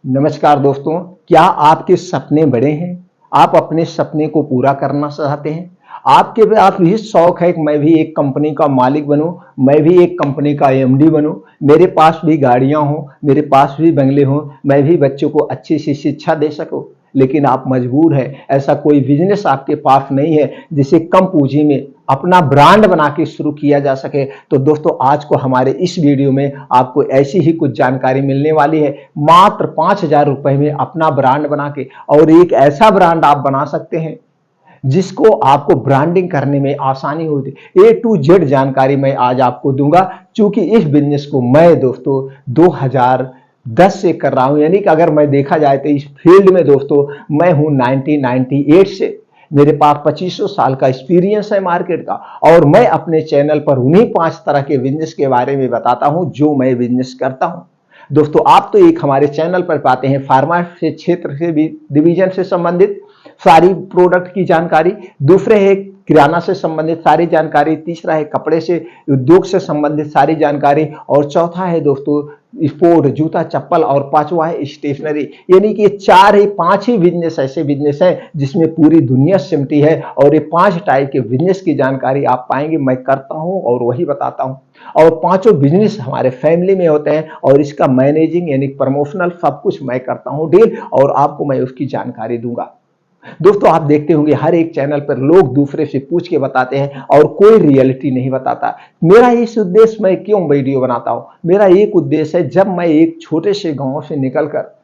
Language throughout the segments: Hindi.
नमस्कार दोस्तों, क्या आपके सपने बड़े हैं? आप अपने सपने को पूरा करना चाहते हैं? आपके पास भी शौक है कि मैं भी एक कंपनी का मालिक बनूं, मैं भी एक कंपनी का एमडी बनूं, मेरे पास भी गाड़ियां हों, मेरे पास भी बंगले हों, मैं भी बच्चों को अच्छी सी शिक्षा दे सकूं। लेकिन आप मजबूर हैं, ऐसा कोई बिजनेस आपके पास नहीं है जिसे कम पूंजी में अपना ब्रांड बना के शुरू किया जा सके। तो दोस्तों, आज को हमारे इस वीडियो में आपको ऐसी ही कुछ जानकारी मिलने वाली है। मात्र 5,000 रुपए में अपना ब्रांड बना के, और एक ऐसा ब्रांड आप बना सकते हैं जिसको आपको ब्रांडिंग करने में आसानी होती। ए टू जेड जानकारी मैं आज आपको दूंगा, क्योंकि इस बिजनेस को मैं दोस्तों 2010 से कर रहा हूं। यानी कि अगर मैं देखा जाए तो इस फील्ड में दोस्तों मैं हूं 1998 से। मेरे पास 2500 साल का एक्सपीरियंस है मार्केट का, और मैं अपने चैनल पर उन्हीं 5 तरह के बिजनेस के बारे में बताता हूं जो मैं बिजनेस करता हूं। दोस्तों, आप तो एक हमारे चैनल पर पाते हैं फार्मा से क्षेत्र से भी डिवीजन से संबंधित सारी प्रोडक्ट की जानकारी, दूसरे है किराना से संबंधित सारी जानकारी, तीसरा है कपड़े से उद्योग से संबंधित सारी जानकारी, और चौथा है दोस्तों स्पोर्ट जूता चप्पल, और पांचवा है स्टेशनरी। यानी कि चार ही पांच ही बिजनेस ऐसे बिजनेस हैं जिसमें पूरी दुनिया सिमटी है, और ये 5 टाइप के बिजनेस की जानकारी आप पाएंगे मैं करता हूं और वही बताता हूं। और पांचों बिजनेस हमारे फैमिली में होते हैं, और इसका मैनेजिंग यानी प्रमोशनल सब कुछ मैं करता हूं डील, और आपको मैं उसकी जानकारी दूंगा। दोस्तों, आप देखते होंगे हर एक चैनल पर लोग दूसरे से पूछ के बताते हैं और कोई रियलिटी नहीं बताता। मेरा इस उद्देश्य मैं क्यों वीडियो बनाता हूं? मेरा एक उद्देश्य है, जब मैं एक छोटे से गांव से निकलकर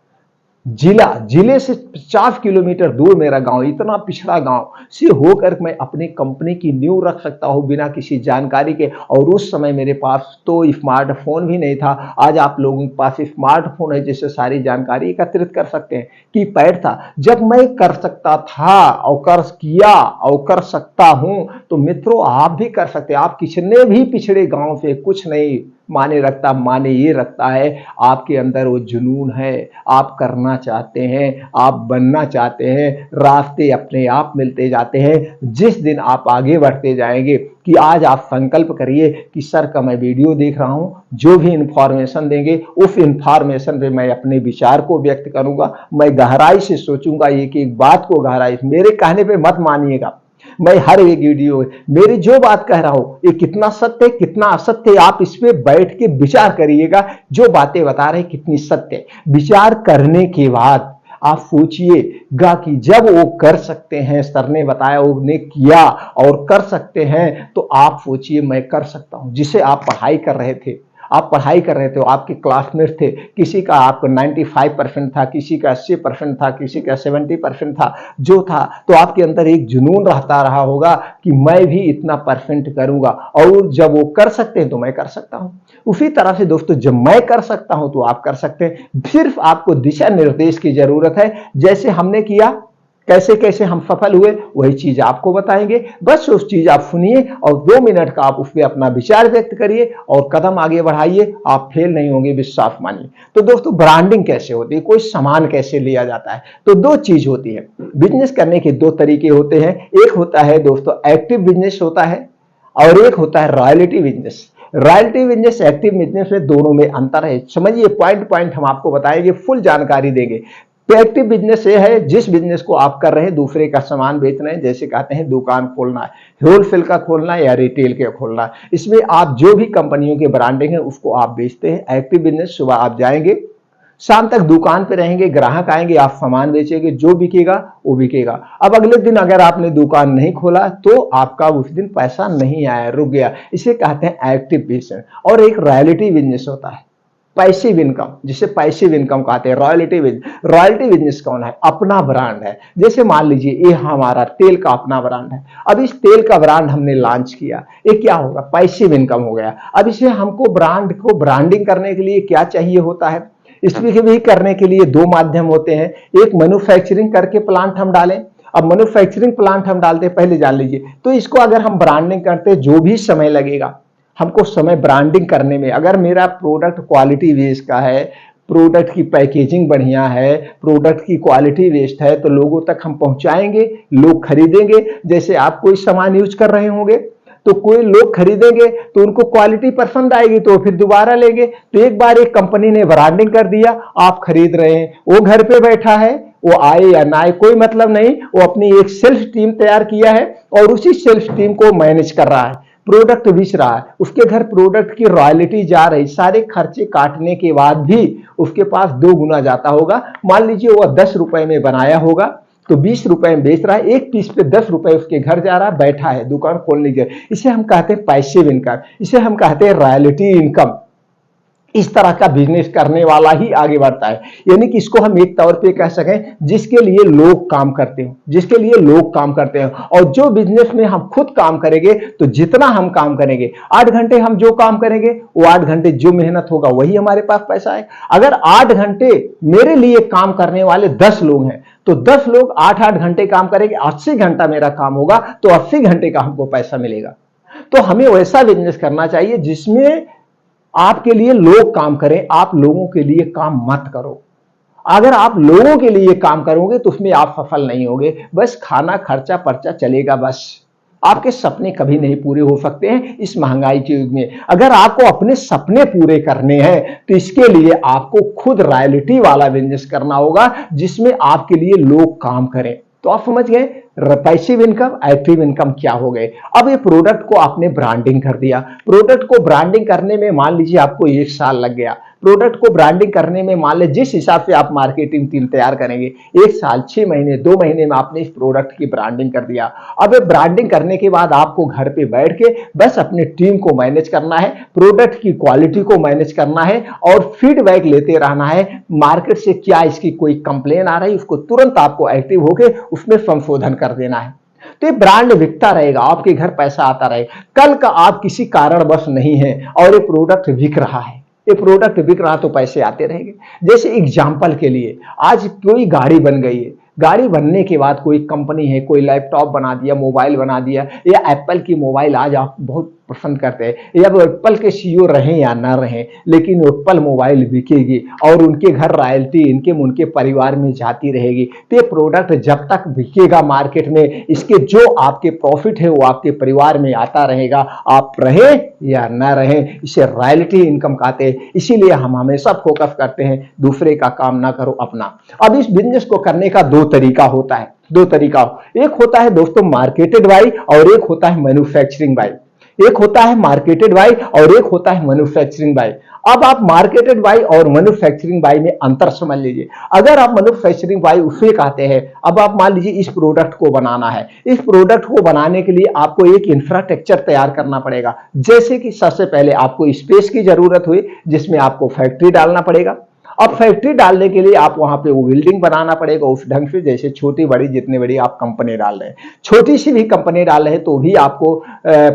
जिले से 50 किलोमीटर दूर मेरा गांव, इतना पिछड़ा गांव से होकर मैं अपनी कंपनी की नींव रख सकता हूं बिना किसी जानकारी के। और उस समय मेरे पास तो स्मार्टफोन भी नहीं था। आज आप लोगों के पास स्मार्टफोन है जिससे सारी जानकारी एकत्रित कर सकते हैं। कीपैड था। जब मैं कर सकता था और कर किया और कर सकता हूं, तो मित्रों आप भी कर सकते हैं। आप कितने भी पिछड़े गांव से कुछ नहीं माने रखता, माने ये रखता है आपके अंदर वो जुनून है, आप करना चाहते हैं, आप बनना चाहते हैं, रास्ते अपने आप मिलते जाते हैं जिस दिन आप आगे बढ़ते जाएंगे। कि आज आप संकल्प करिए कि सर का मैं वीडियो देख रहा हूं, जो भी इंफॉर्मेशन देंगे उस इंफॉर्मेशन पे मैं अपने विचार को व्यक्त करूंगा, मैं गहराई से सोचूंगा। एक एक बात को गहराई, मेरे कहने पे मत मानिएगा। मैं हर एक वीडियो मेरी जो बात कह रहा हूं ये कितना सत्य है कितना असत्य है, आप इस पे बैठ के विचार करिएगा। जो बातें बता रहे कितनी सत्य है, विचार करने के बाद आप सोचिएगा कि जब वो कर सकते हैं, सर ने बताया, उन्हें किया और कर सकते हैं, तो आप सोचिए मैं कर सकता हूं। जिसे आप पढ़ाई कर रहे थे, आप पढ़ाई कर रहे थे, आपके क्लासमेट थे, किसी का आपको 95% था, किसी का 80% था, किसी का 70% था, जो था तो आपके अंदर एक जुनून रहता रहा होगा कि मैं भी इतना परसेंट करूंगा, और जब वो कर सकते हैं तो मैं कर सकता हूं। उसी तरह से दोस्तों, जब मैं कर सकता हूं तो आप कर सकते हैं। सिर्फ आपको दिशा निर्देश की जरूरत है। जैसे हमने किया, कैसे कैसे हम सफल हुए वही चीज आपको बताएंगे। बस उस चीज आप सुनिए और 2 मिनट का आप उस पर अपना विचार व्यक्त करिए और कदम आगे बढ़ाइए। आप फेल नहीं होंगे, विश्वास मानिए। तो दोस्तों, ब्रांडिंग कैसे होती है, कोई सामान कैसे लिया जाता है? तो 2 चीज होती है। बिजनेस करने के 2 तरीके होते हैं। एक होता है दोस्तों एक्टिव बिजनेस होता है, और एक होता है royalty business. Royalty business, active business में दोनों में अंतर है। समझिए, पॉइंट पॉइंट हम आपको बताएंगे, फुल जानकारी देंगे। तो एक्टिव बिजनेस ये है जिस बिजनेस को आप कर रहे हैं, दूसरे का सामान बेच रहे हैं। जैसे कहते हैं दुकान खोलना है, होलसेल का खोलना है या रिटेल का खोलना है। इसमें आप जो भी कंपनियों के ब्रांडिंग है उसको आप बेचते हैं। एक्टिव बिजनेस, सुबह आप जाएंगे, शाम तक दुकान पे रहेंगे, ग्राहक आएंगे, आप सामान बेचेंगे, जो बिकेगा वो बिकेगा। अब अगले दिन अगर आपने दुकान नहीं खोला तो आपका उस दिन पैसा नहीं आया, रुक गया। इसे कहते हैं एक्टिव बिजनेस। और एक रॉयल्टी बिजनेस होता है, पैसिव इनकम, जिसे पैसिव इनकम कहते हैं। रॉयल्टी बिजनेस, रॉयल्टी बिजनेस कौन है? अपना ब्रांड है। जैसे मान लीजिए ये हमारा तेल का अपना ब्रांड है। अब इस तेल का ब्रांड हमने लॉन्च किया, ये क्या होगा? पैसिव इनकम हो गया। अब इसे हमको ब्रांड को ब्रांडिंग करने के लिए क्या चाहिए होता है? इसमें भी करने के लिए 2 माध्यम होते हैं। एक मैन्युफैक्चरिंग करके प्लांट हम डालें। अब मैन्युफैक्चरिंग प्लांट हम डालते हैं, पहले जान लीजिए। तो इसको अगर हम ब्रांडिंग करते हैं, जो भी समय लगेगा हमको, समय ब्रांडिंग करने में, अगर मेरा प्रोडक्ट क्वालिटी बेस का है, प्रोडक्ट की पैकेजिंग बढ़िया है, प्रोडक्ट की क्वालिटी बेस्ड है, तो लोगों तक हम पहुंचाएंगे, लोग खरीदेंगे। जैसे आप कोई सामान यूज कर रहे होंगे तो कोई लोग खरीदेंगे तो उनको क्वालिटी पसंद आएगी तो फिर दोबारा लेंगे। तो एक बार एक कंपनी ने ब्रांडिंग कर दिया, आप खरीद रहे हैं, वो घर पे बैठा है, वो आए या ना आए कोई मतलब नहीं, वो अपनी एक सेल्फ टीम तैयार किया है और उसी सेल्फ टीम को मैनेज कर रहा है, प्रोडक्ट बेच रहा है, उसके घर प्रोडक्ट की रॉयल्टी जा रही, सारे खर्चे काटने के बाद भी उसके पास 2 गुना जाता होगा। मान लीजिए वो 10 रुपए में बनाया होगा तो 20 रुपए में बेच रहा है, एक पीस पे 10 रुपए उसके घर जा रहा है, बैठा है दुकान खोलने के। इसे हम कहते हैं पैसिव इनकम, इसे हम कहते हैं रॉयल्टी इनकम। इस तरह का बिजनेस करने वाला ही आगे बढ़ता है। यानी कि इसको हम एक तौर पे कह सकें जिसके लिए लोग काम करते हो, जिसके लिए लोग काम करते हैं। और जो बिजनेस में हम खुद काम करेंगे तो जितना हम काम करेंगे, 8 घंटे हम जो काम करेंगे वो 8 घंटे जो मेहनत होगा वही हमारे पास पैसा है। अगर 8 घंटे मेरे लिए काम करने वाले 10 लोग हैं तो 10 लोग 8-8 घंटे काम करेंगे, 80 घंटा मेरा काम होगा तो 80 घंटे का हमको पैसा मिलेगा। तो हमें वैसा बिजनेस करना चाहिए जिसमें आपके लिए लोग काम करें, आप लोगों के लिए काम मत करो। अगर आप लोगों के लिए काम करोगे तो उसमें आप सफल नहीं होगे, बस खाना खर्चा पर्चा चलेगा बस। आपके सपने कभी नहीं पूरे हो सकते हैं इस महंगाई के युग में। अगर आपको अपने सपने पूरे करने हैं तो इसके लिए आपको खुद रॉयल्टी वाला बिजनेस करना होगा जिसमें आपके लिए लोग काम करें। तो आप समझ गए पैसिव इनकम, एक्टिव इनकम क्या हो गए। अब ये प्रोडक्ट को आपने ब्रांडिंग कर दिया, प्रोडक्ट को ब्रांडिंग करने में मान लीजिए आपको 1 साल लग गया, प्रोडक्ट को ब्रांडिंग करने में मान लीजिए जिस हिसाब से आप मार्केटिंग टीम तैयार करेंगे 1 साल 6 महीने 2 महीने में आपने इस प्रोडक्ट की ब्रांडिंग कर दिया। अब ये ब्रांडिंग करने के बाद आपको घर पे बैठ के बस अपनी टीम को मैनेज करना है, प्रोडक्ट की क्वालिटी को मैनेज करना है और फीडबैक लेते रहना है। मार्केट से क्या इसकी कोई कंप्लेन आ रही है उसको तुरंत आपको एक्टिव होकर उसमें संशोधन कर देना है। तो ये ब्रांड बिकता रहेगा, आपके घर पैसा आता रहेगा। कल का आप किसी कारणवश नहीं है और ये प्रोडक्ट बिक रहा है, ये प्रोडक्ट बिक रहा तो पैसे आते रहेंगे। जैसे एग्जाम्पल के लिए आज कोई गाड़ी बन गई है, गाड़ी बनने के बाद कोई कंपनी है, कोई लैपटॉप बना दिया, मोबाइल बना दिया, या एप्पल की मोबाइल आज आप बहुत पसंद करते हैं, या वो एप्पल के सीईओ रहें या ना रहें लेकिन एप्पल मोबाइल बिकेगी और उनके घर रॉयल्टी इनके उनके परिवार में जाती रहेगी। तो ये प्रोडक्ट जब तक बिकेगा मार्केट में, इसके जो आपके प्रॉफिट है वो आपके परिवार में आता रहेगा, आप रहें या ना रहें। इसे रॉयल्टी इनकम कहते हैं। इसीलिए हम हमेशा फोकस करते हैं दूसरे का काम ना करो अपना। अब इस बिजनेस को करने का 2 तरीका होता है, 2 तरीका। एक होता है दोस्तों मार्केटेड बाई और एक होता है मैन्युफैक्चरिंग बाई। एक होता है मार्केटेड बाई और एक होता है मैन्युफैक्चरिंग बाई। अब आप मार्केटेड बाई और मैन्युफैक्चरिंग बाई में अंतर समझ लीजिए। अगर आप मैन्युफैक्चरिंग बाई उसे कहते हैं, अब आप मान लीजिए इस प्रोडक्ट को बनाना है, इस प्रोडक्ट को बनाने के लिए आपको एक इंफ्रास्ट्रक्चर तैयार करना पड़ेगा। जैसे कि सबसे पहले आपको स्पेस की जरूरत हुई जिसमें आपको फैक्ट्री डालना पड़ेगा। अब फैक्ट्री डालने के लिए आप वहां पे वो बिल्डिंग बनाना पड़ेगा उस ढंग से, जैसे छोटी बड़ी जितनी बड़ी आप कंपनी डाल रहे हैं, छोटी सी भी कंपनी डाल रहे हैं तो भी आपको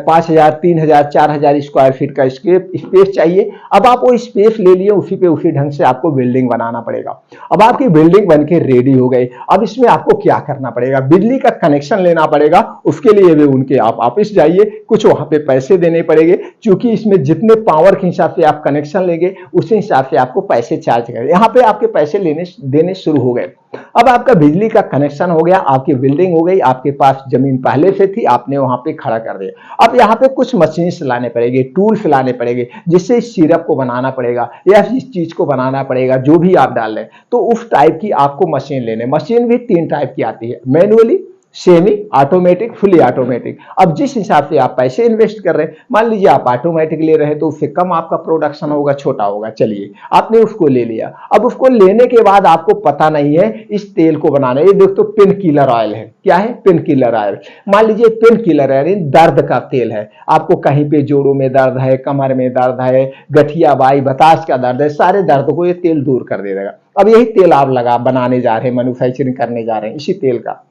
5,000 3,000 4,000 स्क्वायर फीट का स्पेस चाहिए। अब आप वो स्पेस ले लिए, उसी पे उसी ढंग से आपको बिल्डिंग बनाना पड़ेगा। अब आपकी बिल्डिंग बन के रेडी हो गई। अब इसमें आपको क्या करना पड़ेगा, बिजली का कनेक्शन लेना पड़ेगा। उसके लिए भी उनके आप ऑफिस जाइए, कुछ वहां पे पैसे देने पड़ेंगे, क्योंकि इसमें जितने पावर के हिसाब से आप कनेक्शन लेंगे उसी हिसाब से आपको पैसे चार्ज करेंगे। यहाँ पे आपके पैसे लेने देने शुरू हो गए। अब आपका बिजली का कनेक्शन हो गया, आपकी बिल्डिंग हो गई, आपके पास जमीन पहले से थी, आपने वहां पे खड़ा कर दिया। अब यहाँ पे कुछ मशीन लाने पड़ेंगे, टूल्स लाने पड़ेंगे, जिससे इस सिरप को बनाना पड़ेगा या इस चीज को बनाना पड़ेगा जो भी आप डाल रहे हैं। तो उस टाइप की आपको मशीन लेने। मशीन भी 3 टाइप की आती है, manually, semi automatic, fully automatic. अब जिस हिसाब से आप पैसे इन्वेस्ट कर रहे हैं, मान लीजिए आप ऑटोमेटिक ले रहे हैं तो उससे कम आपका प्रोडक्शन होगा, छोटा होगा, चलिए आपने उसको ले लिया। अब उसको लेने के बाद आपको पता नहीं है इस तेल को बनाना है। ये दोस्तों पेन किलर ऑयल है। क्या है? Pain killer oil. मान लीजिए पेन किलर है, दर्द का तेल है। आपको कहीं पे जोड़ों में दर्द है, कमर में दर्द है, गठिया बाई बताश का दर्द है, सारे दर्द को ये तेल दूर कर दे देगा। अब यही तेल आप बनाने जा रहे हैं, मैन्युफैक्चरिंग करने जा रहे हैं इसी तेल का।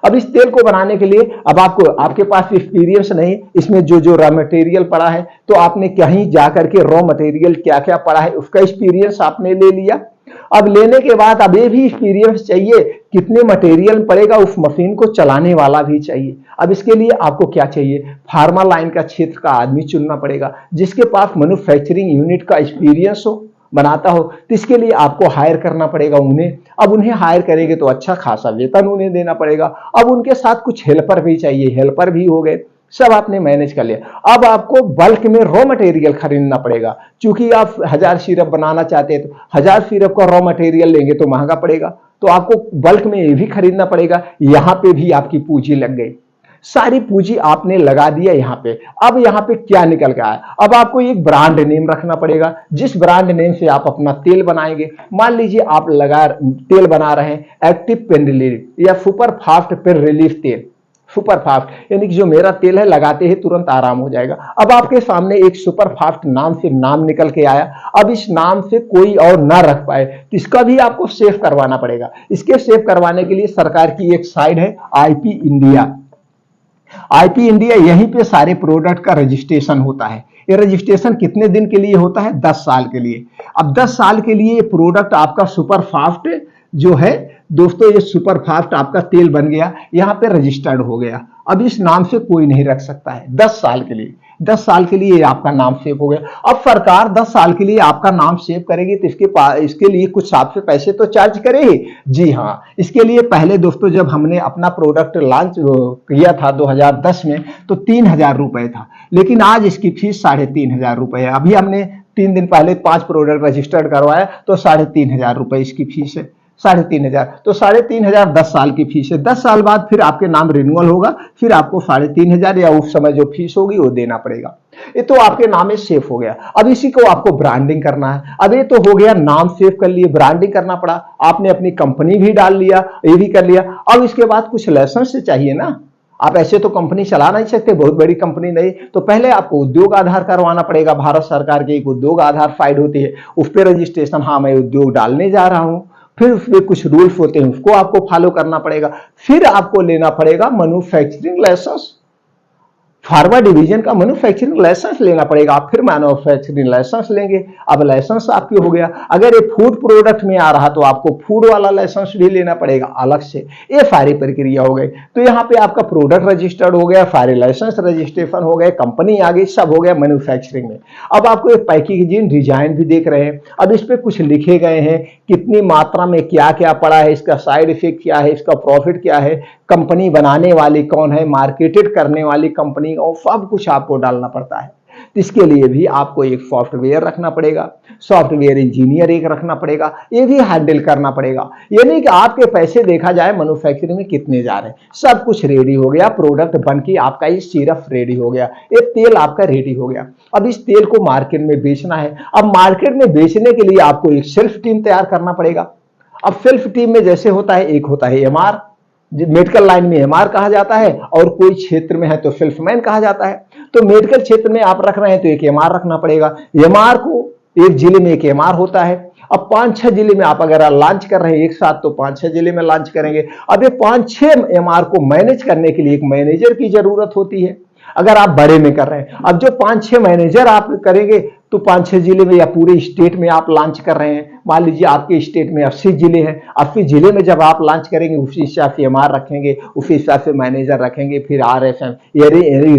अब इस तेल को बनाने के लिए अब आपके पास एक्सपीरियंस नहीं, इसमें जो रॉ मटेरियल पड़ा है, तो आपने कहीं जाकर के रॉ मटेरियल क्या क्या पड़ा है उसका एक्सपीरियंस आपने ले लिया। अब लेने के बाद अब ये भी एक्सपीरियंस चाहिए कितने मटेरियल पड़ेगा, उस मशीन को चलाने वाला भी चाहिए। अब इसके लिए आपको क्या चाहिए, फार्मा लाइन का क्षेत्र का आदमी चुनना पड़ेगा जिसके पास मैन्युफैक्चरिंग यूनिट का एक्सपीरियंस हो, बनाता हो। तो इसके लिए आपको हायर करना पड़ेगा उन्हें। अब उन्हें हायर करेंगे तो अच्छा खासा वेतन उन्हें देना पड़ेगा। अब उनके साथ कुछ हेल्पर भी चाहिए, हेल्पर भी हो गए। सब आपने मैनेज कर लिया। अब आपको बल्क में रॉ मटेरियल खरीदना पड़ेगा, क्योंकि आप 1000 सिरप बनाना चाहते हैं तो 1000 सिरप का रॉ मटेरियल लेंगे तो महंगा पड़ेगा, तो आपको बल्क में ये भी खरीदना पड़ेगा। यहां पे भी आपकी पूंजी लग गई, सारी पूंजी आपने लगा दिया यहां पे। अब यहां पे क्या निकल के आया, अब आपको एक ब्रांड नेम रखना पड़ेगा, जिस ब्रांड नेम से आप अपना तेल बनाएंगे। मान लीजिए आप तेल बना रहे हैं एक्टिव पेन रिलीफ या सुपर फास्ट पेन रिलीफ तेल, सुपर फास्ट यानी कि जो मेरा तेल है लगाते ही तुरंत आराम हो जाएगा। अब आपके सामने एक सुपर फास्ट नाम से नाम निकल के आया, अब इस नाम से कोई और ना रख पाए तो इसका भी आपको सेव करवाना पड़ेगा। इसके सेव करवाने के लिए सरकार की एक साइट है आईपी इंडिया। आईपी इंडिया, यहीं पे सारे प्रोडक्ट का रजिस्ट्रेशन होता है। ये रजिस्ट्रेशन कितने दिन के लिए होता है? 10 साल के लिए। अब 10 साल के लिए ये प्रोडक्ट आपका सुपर फास्ट जो है दोस्तों, ये सुपर फास्ट आपका तेल बन गया, यहाँ पे रजिस्टर्ड हो गया। अब इस नाम से कोई नहीं रख सकता है 10 साल के लिए। 10 साल के लिए आपका नाम सेव हो गया। अब सरकार 10 साल के लिए आपका नाम सेव करेगी तो इसके लिए कुछ आपसे पैसे तो चार्ज करेगी। जी हाँ, इसके लिए पहले दोस्तों जब हमने अपना प्रोडक्ट लॉन्च किया था 2010 में तो 3000 रुपए था, लेकिन आज इसकी फीस 3500 रुपए है। अभी हमने 3 दिन पहले 5 प्रोडक्ट रजिस्टर्ड करवाया तो 3500 रुपए इसकी फीस है। 3500, तो 3500 10 साल की फीस है। 10 साल बाद फिर आपके नाम रिन्यूअल होगा, फिर आपको 3500 या उस समय जो फीस होगी वो देना पड़ेगा। ये तो आपके नाम में सेव हो गया। अब इसी को आपको ब्रांडिंग करना है। अब ये तो हो गया, नाम सेव कर लिए, ब्रांडिंग करना पड़ा, आपने अपनी कंपनी भी डाल लिया, ये भी कर लिया। अब इसके बाद कुछ लाइसेंस चाहिए ना, आप ऐसे तो कंपनी चला नहीं सकते, बहुत बड़ी कंपनी नहीं, तो पहले आपको उद्योग आधार करवाना पड़ेगा। भारत सरकार की एक उद्योग आधार फाइल होती है, उस पर रजिस्ट्रेशन, हाँ मैं उद्योग डालने जा रहा हूं, फिर उसमें कुछ रूल्स होते हैं उसको आपको फॉलो करना पड़ेगा। फिर आपको लेना पड़ेगा मैन्युफैक्चरिंग लाइसेंस, फार्मा डिवीजन का मैन्युफैक्चरिंग लाइसेंस लेना पड़ेगा। आप फिर मैन्युफैक्चरिंग लाइसेंस लेंगे। अब लाइसेंस आपके हो गया। अगर ये फूड प्रोडक्ट में आ रहा तो आपको फूड वाला लाइसेंस भी लेना पड़ेगा अलग से। ये सारी प्रक्रिया हो गई। तो यहाँ पे आपका प्रोडक्ट रजिस्टर्ड हो गया, सारे लाइसेंस रजिस्ट्रेशन हो गए, कंपनी आ गई, सब हो गया मैन्युफैक्चरिंग में। अब आपको एक पैकेजिंग डिजाइन भी देख रहे हैं। अब इस पे कुछ लिखे गए हैं, कितनी मात्रा में क्या क्या पड़ा है, इसका साइड इफेक्ट क्या है, इसका प्रॉफिट क्या है, कंपनी बनाने वाली कौन है, मार्केटेड करने वाली कंपनी और सब कुछ आपको डालना पड़ता है। इसके लिए भी आपको एक सॉफ्टवेयर रखना पड़ेगा, सॉफ्टवेयर इंजीनियर एक रखना पड़ेगा, ये भी हैंडल करना पड़ेगा। यानी कि आपके पैसे देखा जाए मैन्युफैक्चरिंग में कितने जा रहे हैं। सब कुछ रेडी हो गया, प्रोडक्ट बन के आपका ये सिर्फ रेडी हो गया, ये तेल आपका रेडी हो गया। अब इस तेल को मार्केट में बेचना है। अब मार्केट में बेचने के लिए आपको एक सेल्फ टीम तैयार करना पड़ेगा। अब सेल्फ टीम में जैसे होता है, एक होता है एमआर, मेडिकल लाइन में एमआर कहा जाता है, और कोई क्षेत्र में है तो सेल्समैन कहा जाता है। तो मेडिकल क्षेत्र में आप रख रहे हैं तो एक एमआर रखना पड़ेगा। एमआर को एक जिले में एक एमआर होता है। अब 5-6 जिले में आप अगर लॉन्च कर रहे हैं एक साथ तो 5-6 जिले में लॉन्च करेंगे। अब ये 5-6 एमआर को मैनेज करने के लिए एक मैनेजर की जरूरत होती है, अगर आप बड़े में कर रहे हैं। अब जो 5-6 मैनेजर आप करेंगे तो 5-6 जिले में या पूरे स्टेट में आप लॉन्च कर रहे हैं। मान लीजिए आपके स्टेट में 80 जिले हैं, 80 जिले में जब आप लॉन्च करेंगे उसी हिसाब से एमआर रखेंगे, उसी हिसाब से मैनेजर रखेंगे, फिर आरएसएम ये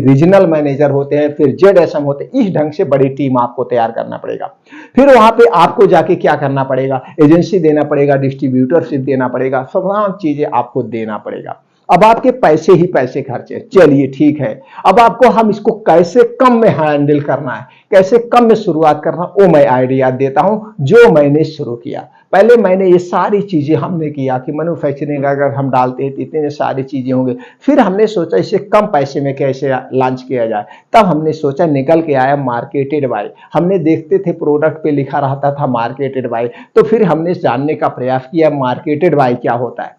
रीजनल मैनेजर होते हैं, फिर जेडएसएम होते हैं। इस ढंग से बड़ी टीम आपको तैयार करना पड़ेगा। फिर वहां पे आपको जाके क्या करना पड़ेगा, एजेंसी देना पड़ेगा, डिस्ट्रीब्यूटरशिप देना पड़ेगा, तमाम चीजें आपको देना पड़ेगा। अब आपके पैसे ही पैसे खर्चे। चलिए ठीक है, अब आपको हम इसको कैसे कम में हैंडल करना है, कैसे कम में शुरुआत करना, वो मैं आइडिया देता हूं जो मैंने शुरू किया। पहले मैंने ये सारी चीजें हमने किया कि मैन्युफैक्चरिंग अगर हम डालते हैं तो इतने सारी चीजें होंगे। फिर हमने सोचा इसे कम पैसे में कैसे लॉन्च किया जाए। तब हमने सोचा, निकल के आया मार्केटेड बाय। हमने देखते थे प्रोडक्ट पे लिखा रहता था मार्केटेड बाय, तो फिर हमने जानने का प्रयास किया मार्केटेड बाय क्या होता है,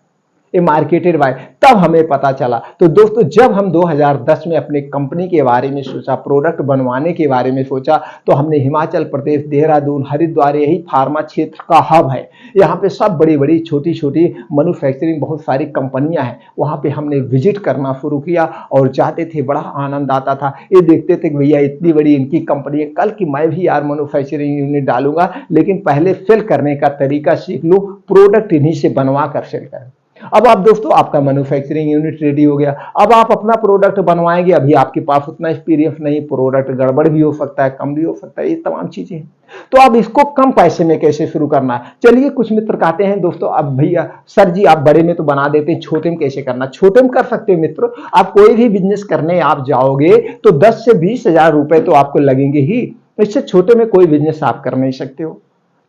ये मार्केटेड बाय। तब हमें पता चला। तो दोस्तों जब हम 2010 में अपने कंपनी के बारे में सोचा, प्रोडक्ट बनवाने के बारे में सोचा, तो हमने हिमाचल प्रदेश, देहरादून, हरिद्वार, यही फार्मा क्षेत्र का हब है। यहाँ पे सब बड़ी बड़ी छोटी छोटी मैन्युफैक्चरिंग बहुत सारी कंपनियां हैं। वहाँ पे हमने विजिट करना शुरू किया और जाते थे, बड़ा आनंद आता था। ये देखते थे कि भैया इतनी बड़ी इनकी कंपनी है, कल की मैं भी यार मैन्युफैक्चरिंग यूनिट डालूंगा, लेकिन पहले सेल करने का तरीका सीख लूँ, प्रोडक्ट इन्हीं से बनवा कर सेल करें। अब आप दोस्तों आपका मैन्युफैक्चरिंग यूनिट रेडी हो गया, अब आप अपना प्रोडक्ट बनवाएंगे। अभी आपके पास उतना एक्सपीरियंस नहीं, प्रोडक्ट गड़बड़ भी हो सकता है, कम भी हो सकता है, ये तमाम चीजें हैं। तो अब इसको कम पैसे में कैसे शुरू करना है, चलिए कुछ मित्र कहते हैं दोस्तों, अब भैया सर जी आप बड़े में तो बना देते हैं, छोटे में कैसे करना। छोटे में कर सकते हैं मित्र, आप कोई भी बिजनेस करने आप जाओगे तो 10 से 20 हजार रुपए तो आपको लगेंगे ही, इससे छोटे में कोई बिजनेस आप कर नहीं सकते हो।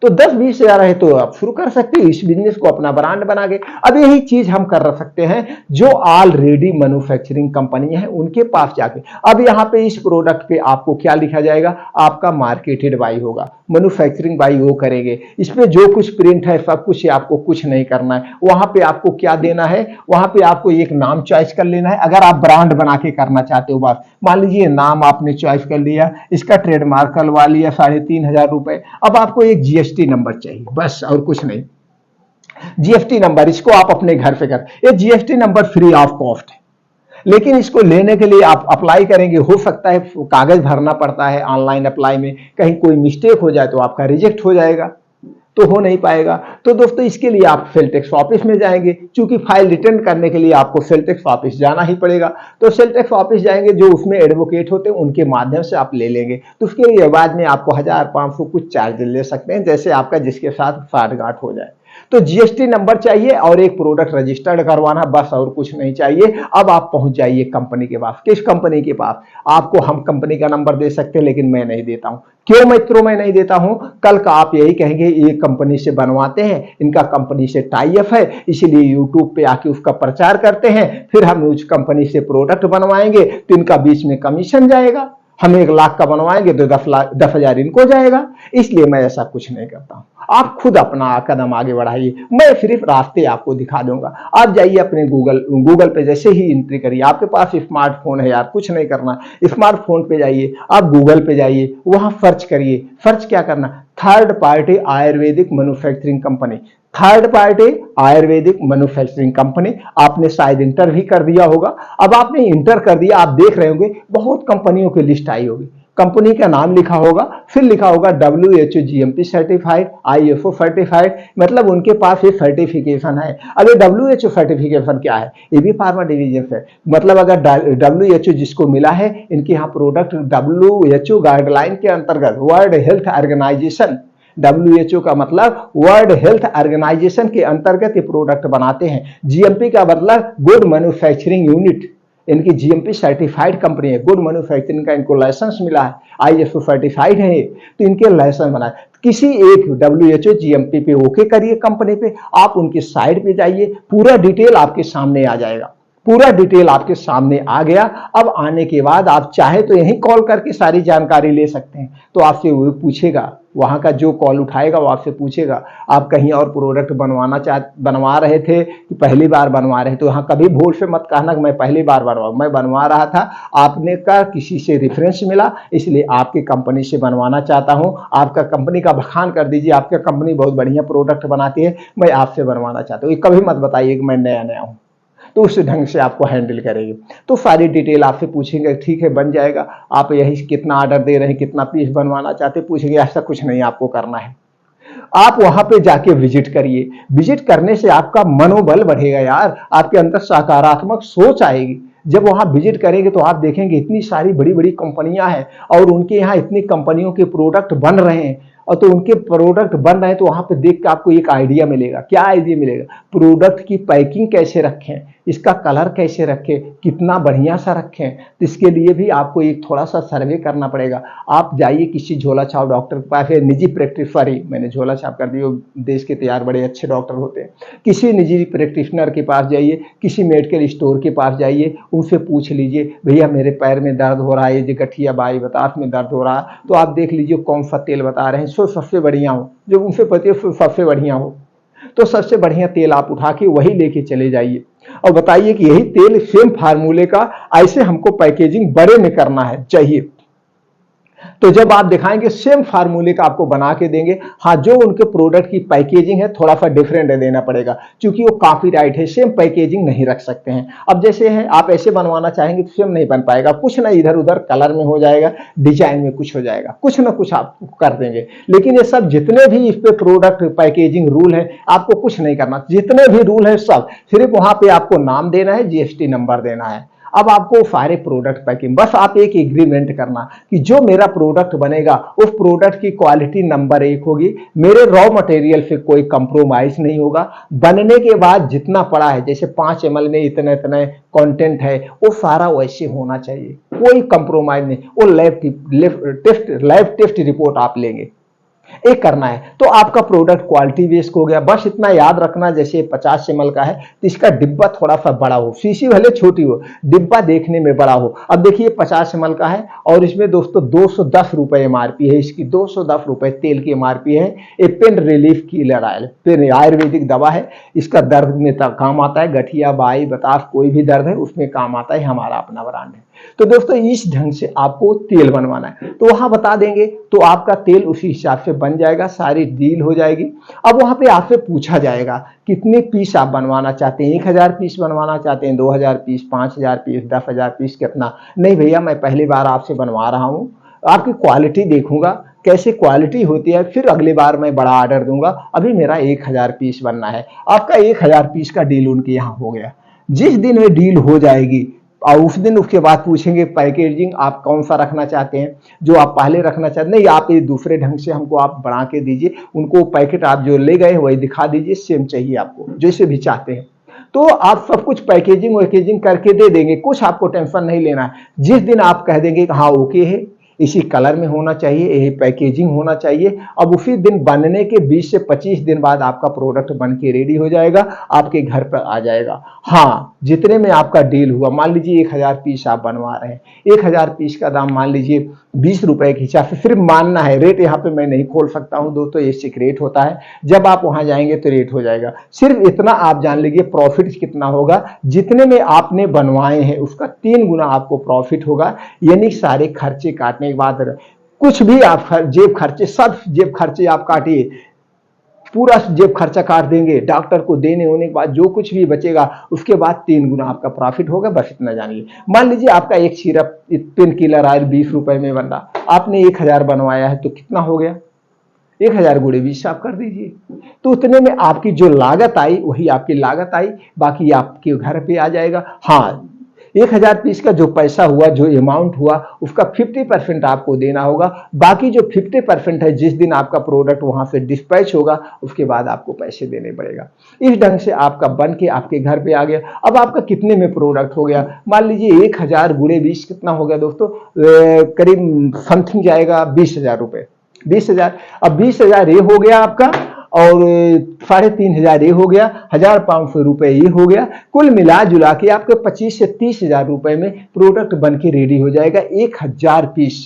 तो 10-20 हजार है तो आप शुरू कर सकते हो इस बिजनेस को अपना ब्रांड बना के। अब यही चीज हम कर सकते हैं जो ऑलरेडी मैन्युफैक्चरिंग कंपनी है उनके पास जाके। अब यहाँ पे इस प्रोडक्ट पे आपको क्या लिखा जाएगा, आपका मार्केटेड बाई होगा, मैन्युफैक्चरिंग बाई वो करेंगे। इसमें जो कुछ प्रिंट है सब कुछ, आपको कुछ नहीं करना है। वहां पे आपको क्या देना है, वहां पे आपको एक नाम चॉइस कर लेना है। अगर आप ब्रांड बना के करना चाहते हो, बस मान लीजिए नाम आपने चॉइस कर लिया, इसका ट्रेडमार्क करवा लिया 3,500 रुपए। अब आपको एक जीएसटी नंबर चाहिए, बस और कुछ नहीं। जीएसटी नंबर इसको आप अपने घर पे कर, ये GST number free of cost है, लेकिन इसको लेने के लिए आप अप्लाई करेंगे, हो सकता है कागज भरना पड़ता है ऑनलाइन अप्लाई में, कहीं कोई मिस्टेक हो जाए तो आपका रिजेक्ट हो जाएगा, तो हो नहीं पाएगा। तो दोस्तों इसके लिए आप सेल टैक्स ऑफिस में जाएंगे, क्योंकि फाइल रिटर्न करने के लिए आपको सेल टैक्स ऑफिस जाना ही पड़ेगा। तो सेल टैक्स ऑफिस जाएंगे, जो उसमें एडवोकेट होते हैं उनके माध्यम से आप ले लेंगे। तो उसके लिए बाद में आपको 1,500 कुछ चार्ज ले सकते हैं, जैसे आपका जिसके साथ साठगांठ हो जाए। तो जीएसटी नंबर चाहिए और एक प्रोडक्ट रजिस्टर्ड करवाना, बस और कुछ नहीं चाहिए। अब आप पहुंच जाइए कंपनी के पास। किस कंपनी के पास, आपको हम कंपनी का नंबर दे सकते हैं, लेकिन मैं नहीं देता हूं। क्यों मित्रों मैं नहीं देता हूं, कल का आप यही कहेंगे ये कंपनी से बनवाते हैं, इनका कंपनी से टाई अप है, इसीलिए यूट्यूब पे आके उसका प्रचार करते हैं, फिर हम उस कंपनी से प्रोडक्ट बनवाएंगे तो इनका बीच में कमीशन जाएगा। हम 1 लाख का बनवाएंगे तो 10,000 इनको जाएगा। इसलिए मैं ऐसा कुछ नहीं करता हूं। आप खुद अपना कदम आगे बढ़ाइए, मैं सिर्फ रास्ते आपको दिखा दूंगा। आप जाइए अपने गूगल पे जैसे ही एंट्री करिए, आपके पास स्मार्टफोन है यार, कुछ नहीं करना, स्मार्टफोन पे जाइए, आप गूगल पे जाइए, वहां सर्च करिए। सर्च क्या करना, third party Ayurvedic manufacturing company, third party Ayurvedic manufacturing company. आपने शायद इंटर भी कर दिया होगा। अब आपने इंटर कर दिया, आप देख रहे होंगे बहुत कंपनियों की लिस्ट आई होगी, कंपनी का नाम लिखा होगा, फिर लिखा होगा WHO GMP certified, ISO certified, मतलब उनके पास ये सर्टिफिकेशन है। अब ये WHO सर्टिफिकेशन क्या है, ये भी फार्मा डिवीजन है। मतलब अगर WHO जिसको मिला है, इनके यहाँ प्रोडक्ट WHO गाइडलाइन के अंतर्गत, वर्ल्ड हेल्थ ऑर्गेनाइजेशन, WHO का मतलब वर्ल्ड हेल्थ ऑर्गेनाइजेशन के अंतर्गत ये प्रोडक्ट बनाते हैं। जीएमपी का मतलब गुड मैन्युफैक्चरिंग यूनिट, इनकी जीएमपी सर्टिफाइड कंपनी है, गुड मैन्युफैक्चरिंग का इनको लाइसेंस मिला है, ISO सर्टिफाइड है, तो इनके लाइसेंस बनाए। किसी एक WHO जीएमपी पे ओके करिए, कंपनी पे आप उनकी साइट पे जाइए, पूरा डिटेल आपके सामने आ जाएगा। पूरा डिटेल आपके सामने आ गया। अब आने के बाद आप चाहे तो यहीं कॉल करके सारी जानकारी ले सकते हैं। तो आपसे वो पूछेगा, वहां का जो कॉल उठाएगा वो आपसे पूछेगा आप कहीं और प्रोडक्ट बनवा रहे थे कि पहली बार बनवा रहे, तो यहाँ कभी भूल से मत कहना कि मैं पहली बार मैं बनवा रहा था, आपने का किसी से रेफरेंस मिला इसलिए आपकी कंपनी से बनवाना चाहता हूँ। आपका कंपनी का बखान कर दीजिए, आपका कंपनी बहुत बढ़िया प्रोडक्ट बनाती है, मैं आपसे बनवाना चाहता हूँ। कभी मत बताइए कि मैं नया हूँ, तो उस ढंग से आपको हैंडल करेंगे। तो सारी डिटेल आपसे पूछेंगे, ठीक है बन जाएगा, आप यही कितना ऑर्डर दे रहे हैं, कितना पीस बनवाना चाहते हैं, पूछेंगे। ऐसा कुछ नहीं आपको करना है, आप वहां पे जाके विजिट करिए। विजिट करने से आपका मनोबल बढ़ेगा यार, आपके अंदर सकारात्मक सोच आएगी। जब वहां विजिट करेंगे तो आप देखेंगे इतनी सारी बड़ी बड़ी कंपनियां हैं और उनके यहाँ इतनी कंपनियों के प्रोडक्ट बन रहे हैं, और तो उनके प्रोडक्ट बन रहे हैं तो वहां पे देख के आपको एक आइडिया मिलेगा। क्या आइडिया मिलेगा, प्रोडक्ट की पैकिंग कैसे रखें, इसका कलर कैसे रखें, कितना बढ़िया सा रखें। तो इसके लिए भी आपको एक थोड़ा सा सर्वे करना पड़ेगा। आप जाइए किसी झोला छाप डॉक्टर के पास, निजी प्रैक्टिस, सॉरी मैंने झोला छाप कर दी, देश के तैयार बड़े अच्छे डॉक्टर होते हैं। किसी निजी प्रैक्टिशनर के पास जाइए, किसी मेडिकल स्टोर के पास जाइए, उनसे पूछ लीजिए भैया मेरे पैर में दर्द हो रहा है, ये गठिया बाई बतास में दर्द हो रहा है, तो आप देख लीजिए कौन सा तेल बता रहे हैं सो सबसे बढ़िया हो, जो उनसे पता है सबसे बढ़िया हो, तो सबसे बढ़िया तेल आप उठा के वही लेके चले जाइए और बताइए कि यही तेल सेम फार्मूले का, ऐसे हमको पैकेजिंग बड़े में करना है चाहिए। तो जब आप दिखाएंगे सेम फार्मूले का आपको बना के देंगे। हाँ, जो उनके प्रोडक्ट की पैकेजिंग है थोड़ा सा डिफरेंट है, देना पड़ेगा, क्योंकि वो कॉपीराइट है, सेम पैकेजिंग नहीं रख सकते हैं। अब जैसे है आप ऐसे बनवाना चाहेंगे तो सेम नहीं बन पाएगा, कुछ ना इधर उधर कलर में हो जाएगा, डिजाइन में कुछ हो जाएगा, कुछ ना कुछ आप कर देंगे। लेकिन ये सब जितने भी इस पे प्रोडक्ट पैकेजिंग रूल है आपको कुछ नहीं करना, जितने भी रूल है सब सिर्फ वहां पे आपको नाम देना है, जीएसटी नंबर देना है। अब आपको सारे प्रोडक्ट पैकिंग, बस आप एक एग्रीमेंट करना कि जो मेरा प्रोडक्ट बनेगा उस प्रोडक्ट की क्वालिटी नंबर 1 होगी, मेरे रॉ मटेरियल से कोई कंप्रोमाइज नहीं होगा, बनने के बाद जितना पड़ा है जैसे 5 ml में इतने इतने कंटेंट है वो सारा वैसे होना चाहिए, कोई कंप्रोमाइज नहीं। वो लैब टेस्ट रिपोर्ट आप लेंगे, एक करना है। तो आपका प्रोडक्ट क्वालिटी बेस्ड हो गया। बस इतना याद रखना, जैसे 50 ml का है तो इसका डिब्बा थोड़ा सा बड़ा हो, शीशी भले छोटी हो, डिब्बा देखने में बड़ा हो। अब देखिए 50 ml का है और इसमें दोस्तों 210 रुपए एमआरपी है इसकी, 210 रुपए तेल की एमआरपी है। ये pain relief killer oil, pain आयुर्वेदिक दवा है, इसका दर्द में काम आता है, गठिया बाई बतास कोई भी दर्द है उसमें काम आता है, हमारा अपना ब्रांड है। तो दोस्तों इस ढंग से आपको तेल बनवाना है, तो वहां बता देंगे तो आपका तेल उसी हिसाब से बन जाएगा, सारी डील हो जाएगी। अब वहां पे आपसे पूछा जाएगा कितने पीस आप बनवाना चाहते हैं, 1000 पीस बनवाना चाहते हैं, 2000 पीस, 5000 पीस, 10,000 पीस, कितना? नहीं भैया, मैं पहली बार आपसे बनवा रहा हूं, आपकी क्वालिटी देखूंगा कैसे क्वालिटी होती है, फिर अगली बार मैं बड़ा ऑर्डर दूंगा, अभी मेरा 1000 पीस बनना है। आपका 1000 पीस का डील उनके यहाँ हो गया। जिस दिन ये डील हो जाएगी और उस दिन उसके बाद पूछेंगे पैकेजिंग आप कौन सा रखना चाहते हैं, जो आप पहले रखना चाहते नहीं, आप ये दूसरे ढंग से हमको आप बना के दीजिए, उनको पैकेट आप जो ले गए वही दिखा दीजिए, सेम चाहिए आपको जैसे भी चाहते हैं। तो आप सब कुछ पैकेजिंग वैकेजिंग करके दे देंगे, कुछ आपको टेंशन नहीं लेना है। जिस दिन आप कह देंगे कि हाँ ओके है, इसी कलर में होना चाहिए, यही पैकेजिंग होना चाहिए, अब उसी दिन बनने के 20 से 25 दिन बाद आपका प्रोडक्ट बन के रेडी हो जाएगा, आपके घर पर आ जाएगा। हाँ, जितने में आपका डील हुआ, मान लीजिए 1000 पीस आप बनवा रहे हैं, 1000 पीस का दाम मान लीजिए 20 रुपए के हिसाब से, सिर्फ मानना है, रेट यहाँ पे मैं नहीं खोल सकता हूँ दोस्तों, ये सीक्रेट होता है, जब आप वहां जाएंगे तो रेट हो जाएगा। सिर्फ इतना आप जान लीजिए प्रॉफिट कितना होगा, जितने में आपने बनवाए हैं उसका 3 गुना आपको प्रॉफिट होगा, यानी सारे खर्चे काटने के बाद कुछ भी आप जेब खर्चे, सब जेब खर्चे आप काटिए, पूरा जेब खर्चा काट देंगे, डॉक्टर को देने होने के बाद जो कुछ भी बचेगा उसके बाद 3 गुना आपका प्रॉफिट होगा। बस इतना जानिए। मान लीजिए आपका एक सिरप पेन किलर ऑयल 20 रुपए में बन रहा, आपने 1000 बनवाया है तो कितना हो गया, 1000 गुणे 20 आप कर दीजिए, तो उतने में आपकी जो लागत आई वही आपकी लागत आई, बाकी आपके घर पे आ जाएगा। हाँ, 1000 पीस का जो पैसा हुआ, जो अमाउंट हुआ, उसका 50% आपको देना होगा, बाकी जो 50% है जिस दिन आपका प्रोडक्ट वहां से डिस्पैच होगा उसके बाद आपको पैसे देने पड़ेगा। इस ढंग से आपका बन के आपके घर पे आ गया। अब आपका कितने में प्रोडक्ट हो गया, मान लीजिए 1000 गुणे 20 कितना हो गया दोस्तों, करीब समथिंग जाएगा 20,000 रुपए, 20,000। अब 20,000 ये हो गया आपका, और 3,500 ये हो गया, 1,500 रुपए ये हो गया, कुल मिला जुला के आपके 25 से 30,000 रुपए में प्रोडक्ट बन के रेडी हो जाएगा। 1000 पीस,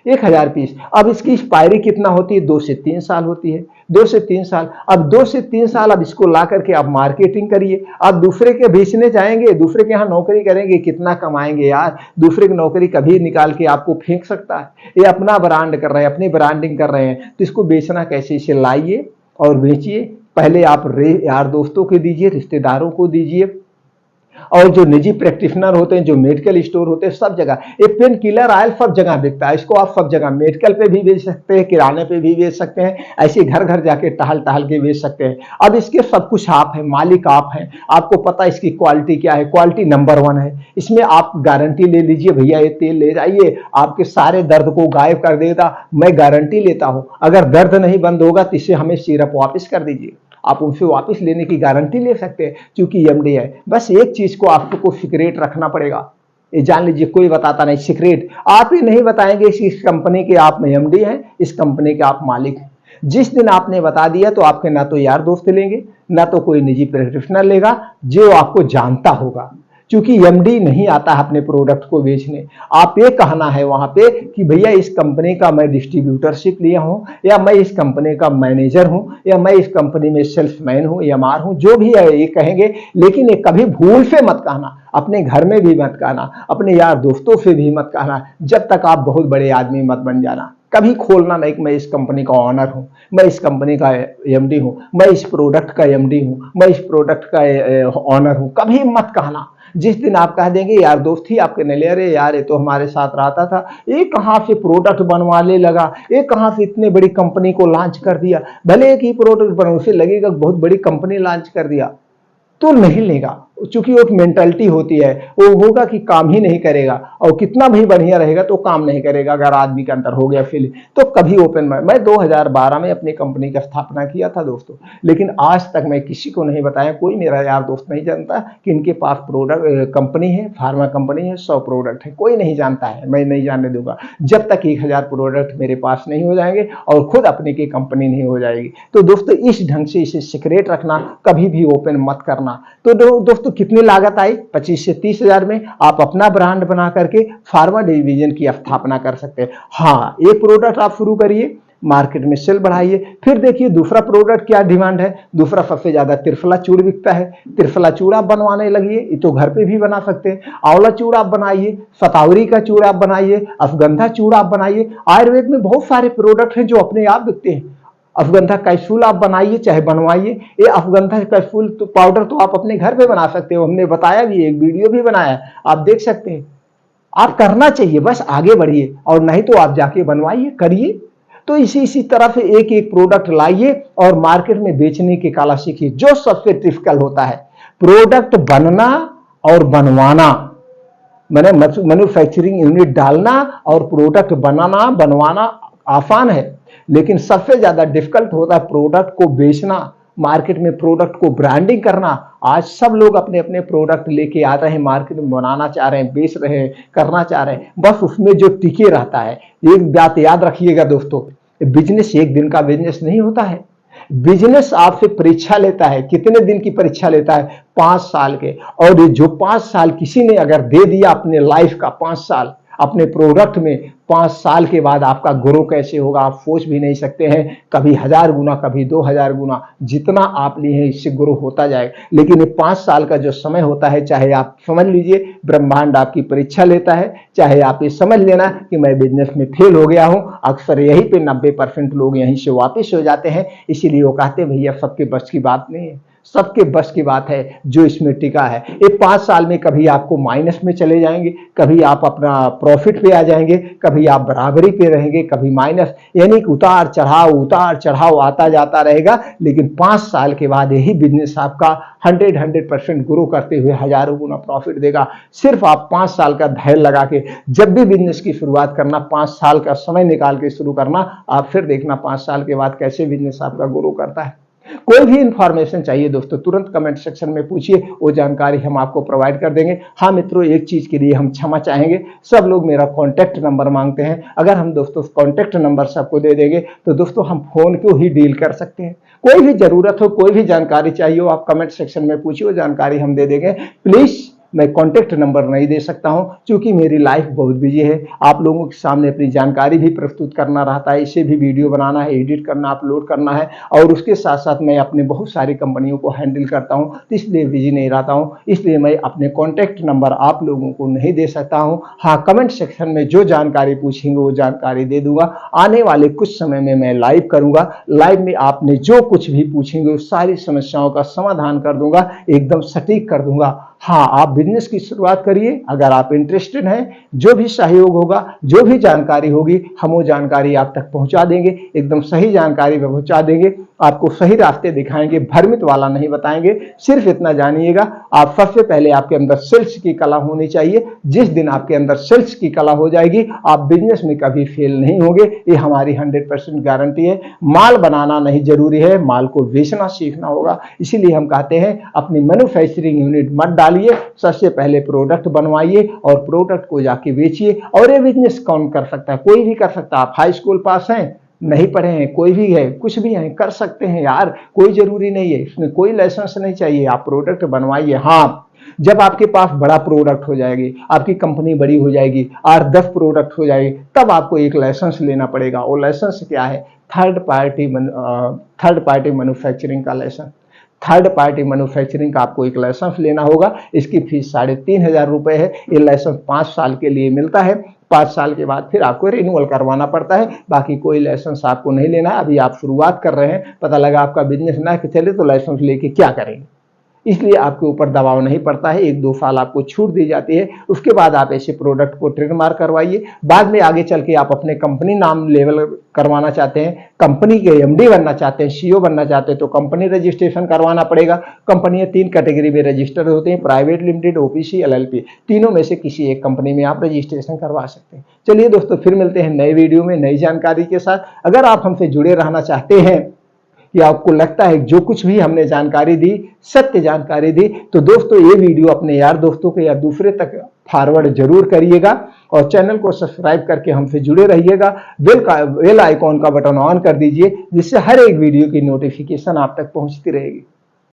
1000 पीस। अब इसकी एक्सपायरी कितना होती है, 2 से 3 साल होती है, 2 से 3 साल। अब 2 से 3 साल अब इसको ला करके आप मार्केटिंग करिए, आप दूसरे के बेचने जाएंगे, दूसरे के यहाँ नौकरी करेंगे, कितना कमाएंगे यार, दूसरे की नौकरी कभी निकाल के आपको फेंक सकता है। ये अपना ब्रांड कर रहे हैं, अपनी ब्रांडिंग कर रहे हैं, तो इसको बेचना कैसे, इसे लाइए और बेचिए। पहले आप यार दोस्तों को दीजिए, रिश्तेदारों को दीजिए, और जो निजी प्रैक्टिशनर होते हैं, जो मेडिकल स्टोर होते हैं, सब जगह ये पेन किलर ऑयल सब जगह बिकता है। इसको आप सब जगह मेडिकल पे भी बेच सकते हैं, किराने पे भी बेच सकते हैं, ऐसे घर घर जाके टहल टहल के बेच सकते हैं। अब इसके सब कुछ आप हैं, मालिक आप हैं, आपको पता है इसकी क्वालिटी क्या है, क्वालिटी नंबर 1 है। इसमें आप गारंटी ले लीजिए, भैया ये तेल ले जाइए, आपके सारे दर्द को गायब कर देगा, मैं गारंटी लेता हूं। अगर दर्द नहीं बंद होगा तो इसे हमें सिरप वापस कर दीजिए, आप उनसे वापस लेने की गारंटी ले सकते हैं, क्योंकि एमडी है। बस एक चीज को आपको सीक्रेट रखना पड़ेगा, ये जान लीजिए, कोई बताता नहीं, सीक्रेट आप ही नहीं बताएंगे। इस कंपनी के आप एमडी हैं, इस कंपनी के आप मालिक हैं। जिस दिन आपने बता दिया तो आपके ना तो यार दोस्त लेंगे, ना तो कोई निजी प्रैक्टिशनर लेगा जो आपको जानता होगा। क्योंकि एमडी नहीं आता है अपने प्रोडक्ट को बेचने। आप ये कहना है वहां पे कि भैया इस कंपनी का मैं डिस्ट्रीब्यूटरशिप लिया हूं, या मैं इस कंपनी का मैनेजर हूं, या मैं इस कंपनी में सेल्समैन हूं, एमआर हूं, जो भी है ये कहेंगे। लेकिन ये कभी भूल से मत कहना, अपने घर में भी मत कहना, अपने यार दोस्तों से भी मत कहना, जब तक आप बहुत बड़े आदमी मत बन जाना। कभी खोलना नहीं कि मैं इस कंपनी का ऑनर हूं, मैं इस कंपनी का एमडी हूं, मैं इस प्रोडक्ट का एमडी हूं, मैं इस प्रोडक्ट का ऑनर हूं, कभी मत कहना। जिस दिन आप कह देंगे यार दोस्त ही आपके नहीं ले, अरे यार ये तो हमारे साथ रहता था, ये कहां से प्रोडक्ट बनवाने लगा, ये कहां से इतने बड़ी कंपनी को लॉन्च कर दिया, भले एक ही प्रोडक्ट बने उसे लगेगा बहुत बड़ी कंपनी लॉन्च कर दिया, तो नहीं लेगा। चूंकि वो मेंटालिटी होती है, वो होगा कि काम ही नहीं करेगा, और कितना भी बढ़िया रहेगा तो काम नहीं करेगा। अगर आदमी के अंदर हो गया फीलिंग, तो कभी ओपन मैं 2012 में अपनी कंपनी की स्थापना किया था दोस्तों, लेकिन आज तक मैं किसी को नहीं बताया, कोई मेरा यार दोस्त नहीं जानता कि इनके पास प्रोडक्ट कंपनी है, फार्मा कंपनी है, 100 प्रोडक्ट है, कोई नहीं जानता है। मैं नहीं जानने दूंगा जब तक 1000 प्रोडक्ट मेरे पास नहीं हो जाएंगे और खुद अपने की कंपनी नहीं हो जाएगी। तो दोस्तों इस ढंग से इसे सीक्रेट रखना, कभी भी ओपन मत करना। तो दोस्तों कितनी लागत आई? 25 से 30 हजार में आप अपना ब्रांड बना करके फार्मा डिवीजन की स्थापना कर सकते हैं। हाँ, एक प्रोडक्ट आप शुरू करिए, मार्केट में सेल बढ़ाइए, फिर देखिए दूसरा प्रोडक्ट क्या डिमांड है। दूसरा सबसे ज्यादा त्रिफला चूड़ बिकता है, त्रिफला चूड़ा बनवाने लगिए, ये तो घर पे भी बना सकते हैं। आंवला चूड़ा आप बनाइए, सतावरी का चूड़ा आप बनाइए, अफगंधा चूड़ा आप बनाइए। आयुर्वेद में बहुत सारे प्रोडक्ट हैं जो अपने आप बिकते हैं। अफगंधा कैप्सूल आप बनाइए चाहे बनवाइए, ये अफगंधा कैप्सूल तो पाउडर तो आप अपने घर पे बना सकते हो, हमने बताया भी, एक वीडियो भी बनाया, आप देख सकते हैं। आप करना चाहिए, बस आगे बढ़िए, और नहीं तो आप जाके बनवाइए, करिए। तो इसी तरह से एक एक प्रोडक्ट लाइए और मार्केट में बेचने की कला सीखिए। जो सबसे डिफिकल्ट होता है प्रोडक्ट बनना और बनवाना, मैंने मैन्युफैक्चरिंग यूनिट डालना और प्रोडक्ट बनाना बनवाना आसान है, लेकिन सबसे ज्यादा डिफिकल्ट होता है प्रोडक्ट को बेचना, मार्केट में प्रोडक्ट को ब्रांडिंग करना। आज सब लोग अपने अपने प्रोडक्ट लेके आ रहे हैं, मार्केट में बनाना चाह रहे हैं, बेच रहे हैं, करना चाह रहे हैं, बस उसमें जो टिके रहता है। एक बात याद रखिएगा दोस्तों, बिजनेस एक दिन का बिजनेस नहीं होता है। बिजनेस आपसे परीक्षा लेता है। कितने दिन की परीक्षा लेता है? 5 साल के। और ये जो 5 साल किसी ने अगर दे दिया अपने लाइफ का 5 साल अपने प्रोडक्ट में, 5 साल के बाद आपका ग्रो कैसे होगा आप सोच भी नहीं सकते हैं। कभी 1000 गुना, कभी 2000 गुना, जितना आप लिए हैं इससे ग्रो होता जाएगा। लेकिन ये 5 साल का जो समय होता है, चाहे आप समझ लीजिए ब्रह्मांड आपकी परीक्षा लेता है, चाहे आप ये समझ लेना कि मैं बिजनेस में फेल हो गया हूं। अक्सर यहीं पे 90% लोग यहीं से वापिस हो जाते हैं। इसीलिए वो कहते हैं भैया सबके बस की बात नहीं है, सबके बस की बात है जो इसमें टिका है। ये 5 साल में कभी आपको माइनस में चले जाएंगे, कभी आप अपना प्रॉफिट पे आ जाएंगे, कभी आप बराबरी पे रहेंगे, कभी माइनस, यानी कि उतार चढ़ाव आता जाता रहेगा। लेकिन 5 साल के बाद यही बिजनेस आपका 100% ग्रो करते हुए हजारों गुना प्रॉफिट देगा। सिर्फ आप 5 साल का धैर्य लगा के जब भी बिजनेस की शुरुआत करना, 5 साल का समय निकाल के शुरू करना, आप फिर देखना 5 साल के बाद कैसे बिजनेस आपका ग्रो करता है। कोई भी इंफॉर्मेशन चाहिए दोस्तों, तुरंत कमेंट सेक्शन में पूछिए, वो जानकारी हम आपको प्रोवाइड कर देंगे। हाँ मित्रों, एक चीज के लिए हम क्षमा चाहेंगे, सब लोग मेरा कॉन्टैक्ट नंबर मांगते हैं। अगर हम दोस्तों कॉन्टैक्ट नंबर सबको दे देंगे तो दोस्तों हम फोन को ही डील कर सकते हैं। कोई भी जरूरत हो, कोई भी जानकारी चाहिए हो, आप कमेंट सेक्शन में पूछिए, वो जानकारी हम दे देंगे। प्लीज मैं कॉन्टैक्ट नंबर नहीं दे सकता हूं क्योंकि मेरी लाइफ बहुत बिजी है। आप लोगों के सामने अपनी जानकारी भी प्रस्तुत करना रहता है, इसे भी वीडियो बनाना है, एडिट करना, अपलोड करना है, और उसके साथ साथ मैं अपने बहुत सारी कंपनियों को हैंडल करता हूं, तो इसलिए बिजी नहीं रहता हूं। इसलिए मैं अपने कॉन्टैक्ट नंबर आप लोगों को नहीं दे सकता हूं। हाँ, कमेंट सेक्शन में जो जानकारी पूछेंगे वो जानकारी दे दूंगा। आने वाले कुछ समय में मैं लाइव करूंगा, लाइव में आपने जो कुछ भी पूछेंगे उस सारी समस्याओं का समाधान कर दूंगा, एकदम सटीक कर दूंगा। हाँ, आप बिजनेस की शुरुआत करिए, अगर आप इंटरेस्टेड हैं, जो भी सहयोग होगा, जो भी जानकारी होगी, हम वो जानकारी आप तक पहुंचा देंगे, एकदम सही जानकारी पहुंचा देंगे, आपको सही रास्ते दिखाएंगे, भ्रमित वाला नहीं बताएंगे। सिर्फ इतना जानिएगा, आप सबसे पहले आपके अंदर सेल्स की कला होनी चाहिए। जिस दिन आपके अंदर सेल्स की कला हो जाएगी, आप बिजनेस में कभी फेल नहीं होंगे, ये हमारी 100% गारंटी है। माल बनाना नहीं जरूरी है, माल को बेचना सीखना होगा। इसीलिए हम कहते हैं अपनी मैन्युफैक्चरिंग यूनिट मत डालिए, सबसे पहले प्रोडक्ट बनवाइए और प्रोडक्ट को जाके बेचिए। और ये बिजनेस कौन कर सकता है? कोई भी कर सकता है। आप हाई स्कूल पास हैं, नहीं पढ़े हैं, कोई भी है, कुछ भी है, कर सकते हैं यार, कोई जरूरी नहीं है, इसमें कोई लाइसेंस नहीं चाहिए, आप प्रोडक्ट बनवाइए। हाँ, जब आपके पास बड़ा प्रोडक्ट हो जाएगी, आपकी कंपनी बड़ी हो जाएगी, 8-10 प्रोडक्ट हो जाएगी, तब आपको एक लाइसेंस लेना पड़ेगा। और लाइसेंस क्या है? थर्ड पार्टी मैन्युफैक्चरिंग का लाइसेंस। थर्ड पार्टी मैन्युफैक्चरिंग का आपको एक लाइसेंस लेना होगा। इसकी फीस 3,500 रुपए है। ये लाइसेंस 5 साल के लिए मिलता है। 5 साल के बाद फिर आपको रिन्यूअल करवाना पड़ता है। बाकी कोई लाइसेंस आपको नहीं लेना है। अभी आप शुरुआत कर रहे हैं, पता लगा आपका बिजनेस ना चले तो लाइसेंस लेके क्या करेंगे, इसलिए आपके ऊपर दबाव नहीं पड़ता है। 1-2 साल आपको छूट दी जाती है। उसके बाद आप ऐसे प्रोडक्ट को ट्रेडमार्क करवाइए। बाद में आगे चल के आप अपने कंपनी नाम लेवल करवाना चाहते हैं, कंपनी के एमडी बनना चाहते हैं, सीईओ बनना चाहते हैं, तो कंपनी रजिस्ट्रेशन करवाना पड़ेगा। कंपनियां 3 कैटेगरी में रजिस्टर्ड होती हैं, प्राइवेट लिमिटेड, ओपीसी, एलएलपी। तीनों में से किसी एक कंपनी में आप रजिस्ट्रेशन करवा सकते हैं। चलिए दोस्तों, फिर मिलते हैं नए वीडियो में नई जानकारी के साथ। अगर आप हमसे जुड़े रहना चाहते हैं या आपको लगता है जो कुछ भी हमने जानकारी दी सत्य जानकारी दी, तो दोस्तों ये वीडियो अपने यार दोस्तों के या दूसरे तक फॉरवर्ड जरूर करिएगा और चैनल को सब्सक्राइब करके हमसे जुड़े रहिएगा। बेल आइकॉन का बटन ऑन कर दीजिए, जिससे हर एक वीडियो की नोटिफिकेशन आप तक पहुंचती रहेगी।